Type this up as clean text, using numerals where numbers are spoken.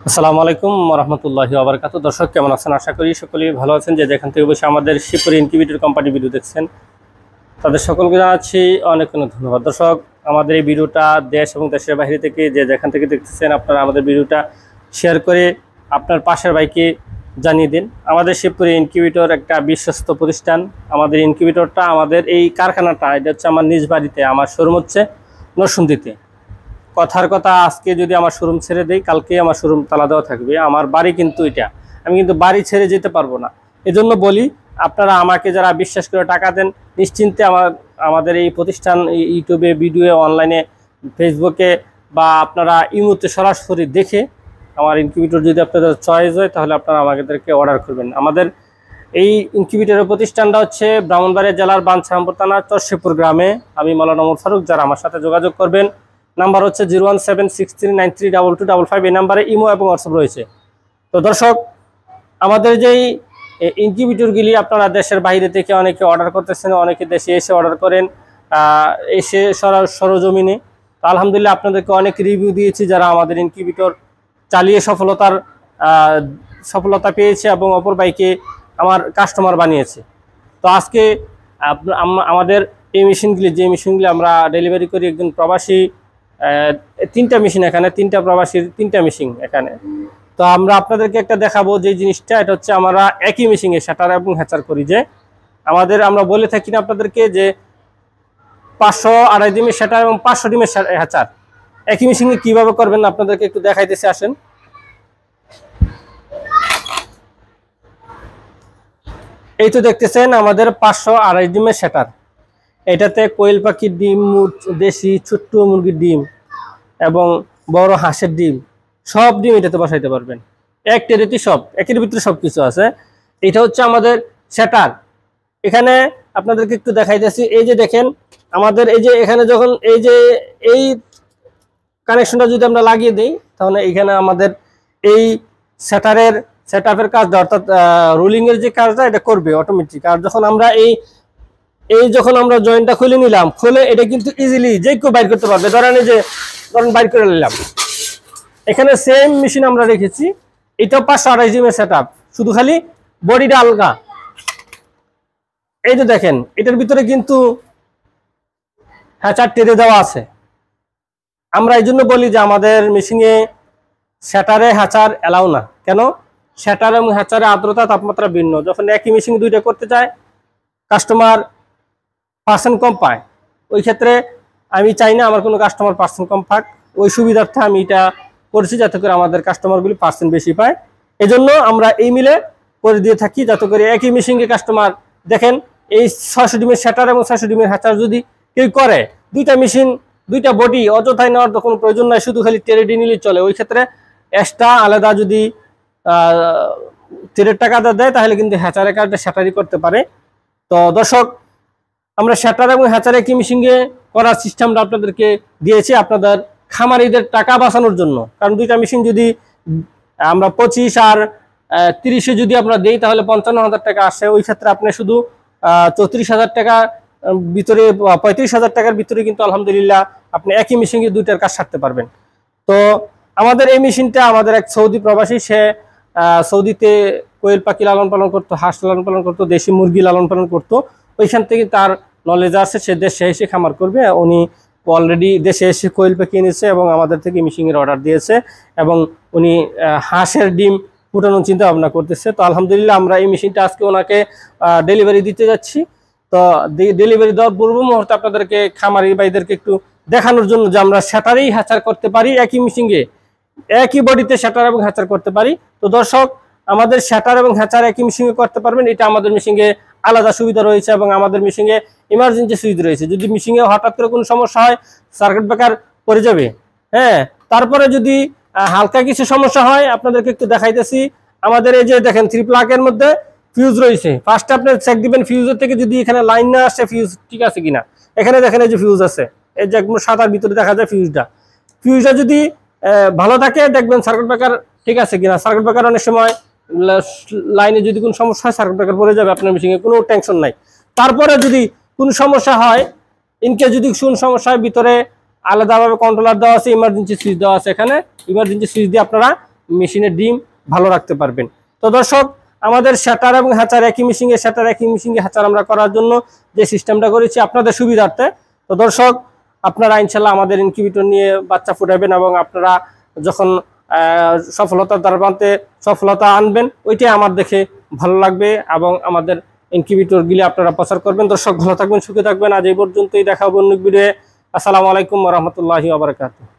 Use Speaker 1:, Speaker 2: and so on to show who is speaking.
Speaker 1: আসসালামু আলাইকুম রহমতুল্লাহি ওয়া বারাকাতুহু। দর্শক কেমন আছেন? আশা করি সকলেই ভালো আছেন। যে যেখান থেকে বসে আমাদের শিবপুর ইনকিউবেটর কোম্পানি ভিডিও দেখছেন তাদের সকলকে জানাচ্ছি অনেক অনেক ধন্যবাদ। দর্শক, আমাদের এই ভিডিওটা দেশ এবং দেশের বাইরে থেকে যে যেখান থেকে দেখতেছেন আপনারা আমাদের ভিডিওটা শেয়ার করে আপনার পাশের ভাইকে জানিয়ে দিন। আমাদের শিবপুর ইনকিউবেটর একটা বিশ্বস্ত প্রতিষ্ঠান। আমাদের ইনকিউবেটরটা, আমাদের এই কারখানাটা, এটা হচ্ছে আমার নিজ বাড়িতে। আমার শোরুম হচ্ছে নরসিংদীতে। কথার কথা, আজকে যদি আমার শোরুম ছেড়ে দেই, কালকে আমার শোরুম তালা দেওয়া থাকবে। আমার বাড়ি কিন্তু এটা, আমি কিন্তু বাড়ি ছেড়ে যেতে পারবো না। এজন্য বলি, আপনারা আমাকে যারা বিশ্বাস করে টাকা দেন, নিশ্চিন্তে আমাদের এই প্রতিষ্ঠান ইউটিউবে ভিডিও, অনলাইনে, ফেসবুকে বা আপনারা ইমোতে সরাসরি দেখে আমার ইনকিউবেটর যদি আপনাদের চয়েস হয় তাহলে আপনারা আমাদেরকে অর্ডার করবেন। আমাদের এই ইনকিউবেটরের প্রতিষ্ঠানটা হচ্ছে ব্রাহ্মণবাড়িয়া জেলার বাঞ্ছারামপুর থানা চরশিপুর গ্রামে। আমি মাওলানা ওমর ফারুক। যারা আমার সাথে যোগাযোগ করবেন, নাম্বার হচ্ছে 01763932255। এই নাম্বারে ইমো এবং হোয়াটসঅ্যাপ রয়েছে। তো দর্শক, আমাদের যেই ইনকিউবেটরগুলি আপনারা দেশের বাইরে থেকে অনেকে অর্ডার করতেছেন, অনেকে দেশে এসে অর্ডার করেন, এসে সরজমিনে। তো আলহামদুলিল্লাহ আপনাদেরকে অনেক রিভিউ দিয়েছি যারা আমাদের ইনকিউবেটর চালিয়ে সফলতা পেয়েছে এবং অপর বাইকে আমার কাস্টমার বানিয়েছে। তো আজকে আমাদের এই মেশিনগুলি আমরা ডেলিভারি করি একজন প্রবাসী, তিনটা মেশিন এখানে, তিনটা প্রবাসীর তিনটা মেশিন এখানে। তো আমরা আপনাদেরকে একটা দেখাবো যে জিনিসটা, এটা হচ্ছে আমরা একই মেশিনে শাটার এবং হ্যাচার করি। যে আমরা বলে থাকি না আপনাদেরকে যে 500-2.5 ডিমের শাটার এবং 500 ডিমের হ্যাচার একই মেশিনে কিভাবে করবেন আপনাদেরকে একটু দেখাইতেছি, আসেন। এই তো দেখতেছেন আমাদের 500-2.5 ডিমের শাটার। এটাতে কোয়েল পাখির ডিম, দেশি ছোট্ট মুরগির ডিম এবং বড় হাঁসের ডিম, সব ডিম এটাতে বসাইতে পারবেন। এক টেরেতে সব, একের ভিতরে সব কিছু আছে। এটা হচ্ছে আমাদের শাটার। এখানে আপনাদেরকে একটু দেখাইতেছি। এই যে দেখেন আমাদের এই যে এখানে যখন এই কানেকশনটা যদি আমরা লাগিয়ে দিই, তাহলে এখানে আমাদের এই শাটারের সেটআপের কাজটা, অর্থাৎ রোলিং এর যে কাজটা, এটা করবে অটোমেটিক। আর যখন আমরা যখন আমরা জয়েন্টটা খুলে নিলাম, খুলে এটা কিন্তু ইজিলি যে কেউ বাইর করতে পারবে। ধরেন বাইর করে নিলাম, এখানে সেম মেশিন আমরা রেখেছি। এটাও 528 ডিমের সেটআপ, শুধু খালি বডিটা আলগা। এই যে দেখেন, এটার ভিতরে কিন্তু হ্যাচার টেরে দেওয়া আছে। আমরা এই জন্য বলি যে আমাদের মেশিনে শাটারে হ্যাচার এলাও না। কেন? শাটার এবং হ্যাচারের আর্দ্রতা, তাপমাত্রা ভিন্ন। যখন একই মেশিন দুইটা করতে চায়, কাস্টমার পার্সেন্ট কম পায়। ওই ক্ষেত্রে আমি চাই না আমার কোনো কাস্টমার পার্সেন্ট কম পাক। ওই সুবিধার্থে আমি এটা করেছি, যাতে করে আমাদের কাস্টমারগুলি পার্সেন্ট বেশি পায়। এজন্য আমরা এই মিলে করে দিয়ে থাকি, যাতে করে একই মেশিনকে কাস্টমার দেখেন। এই 600 ডিমের শাটার এবং 600 ডিমের হ্যাচার যদি কেউ করে, দুইটা মেশিন, দুইটা বডি অযথায় নেওয়ার তো কোনো প্রয়োজন নাই, শুধু খালি টেরেডি নিলেই চলে। ওই ক্ষেত্রে এক্সট্রা আলাদা যদি টেরের টাকাটা দেয়, তাহলে কিন্তু হ্যাচারের কাজটা শাটারই করতে পারে। তো দর্শক, আমরা শাটার এবং হ্যাচার একই মেশিনে করার সিস্টেমটা আপনাদেরকে দিয়েছি আপনাদের খামারিদের টাকা বাঁচানোর জন্য। কারণ দুইটা মেশিন যদি আমরা 25 আর 30-এ যদি আমরা দিই, তাহলে 55,000 টাকা আসে। ওই ক্ষেত্রে আপনি শুধু 34,000 টাকা ভিতরে, 35,000 টাকার ভিতরে কিন্তু আলহামদুলিল্লাহ আপনি একই মেশিনে দুইটার কাজ সারতে পারবেন। তো আমাদের এই মেশিনটা, আমাদের এক সৌদি প্রবাসী, সে সৌদিতে কোয়েল পাখি লালন পালন করতো, হাঁস লালন পালন করতো, দেশি মুরগি লালন পালন করতো। ওইখান থেকে তার নলেজ আছে, সে দেশে এসে খামার করবে। উনি অলরেডি দেশে এসে কোয়েল পাখি এনেছে এবং আমাদের থেকে মেশিনের অর্ডার দিয়েছে, এবং উনি হাঁসের ডিম ফুটানোর চিন্তা ভাবনা করতেছে। তো আলহামদুলিল্লাহ আমরা এই মেশিনটা আজকে ওনাকে ডেলিভারি দিতে যাচ্ছি। তো ডেলিভারি দেওয়ার পূর্ব মুহূর্তে আপনাদেরকে, খামারি ভাইদেরকে একটু দেখানোর জন্য যে আমরা শাটারেই হ্যাচার করতে পারি, একই মেশিনে একই বডিতে শাটার এবং হ্যাচার করতে পারি। তো দর্শক, আমাদের শাটার এবং হ্যাচার একই মেশিনে করতে পারবেন। এটা আমাদের মেশিনে আলাদা সুবিধা রয়েছে, এবং আমাদের মেশিনে ইমার্জেন্সি সুইচ রয়েছে। যদি মেশিনে হঠাৎ করে কোনো সমস্যা হয়, সার্কিট ব্রেকার পড়ে যাবে, হ্যাঁ, তারপরে যদি হালকা কিছু সমস্যা হয়, আপনাদেরকে একটু দেখাইতেছি। আমাদের এই যে দেখেন 3 প্লাগের মধ্যে ফিউজ রয়েছে। ফার্স্টে আপনি চেক দিবেন ফিউজের থেকে, যদি এখানে লাইন না আসে, ফিউজ ঠিক আছে কিনা। এখানে দেখেন এই যে ফিউজ আছে, এই যে একদম সাদার ভিতরে দেখা যায় ফিউজটা যদি ভালো থাকে, দেখবেন সার্কিট ব্রেকার ঠিক আছে কিনা। সার্কিট ব্রেকার অনেক সময় লাইনে যদি কোনো সমস্যা হয়, সার্কিট ব্রেকার পড়ে যাবে আপনার মেশিনে, কোনো টেনশন নাই। তারপরে যদি কোনো সমস্যা হয়, ইনকেস যদি কোনো সমস্যা হয়, ভিতরে আলাদাভাবে কন্ট্রোলার দেওয়া আছে, ইমার্জেন্সি সুইচ দেওয়া আছে। এখানে ইমার্জেন্সি সুইচ দিয়ে আপনারা মেশিনের ডিম ভালো রাখতে পারবেন। তো দর্শক, আমাদের শ্যাটার এবং হ্যাচার একই মেশিনে, শ্যাটার একই মেশিনে, হ্যাচার আমরা করার জন্য যে সিস্টেমটা করেছি আপনাদের সুবিধার্থে। তো দর্শক, আপনারা ইনশাল্লাহ আমাদের ইনকিউবেটর নিয়ে বাচ্চা ফুটাবেন এবং আপনারা যখন সফলতার দ্বারপ্রান্তে সফলতা আনবেন, ওইটাই আমার দেখে ভালো লাগবে এবং আমাদের ইনকিউবেটরগুলি আপনারা প্রচার করবেন। দর্শক, ভালো থাকবেন, সুখে থাকবেন। আজ এই পর্যন্তই, দেখা হবে অন্য ভিডিওয়ে। আসসালামু আলাইকুম ওয়া রাহমাতুল্লাহি ওয়া বারাকাতুহু।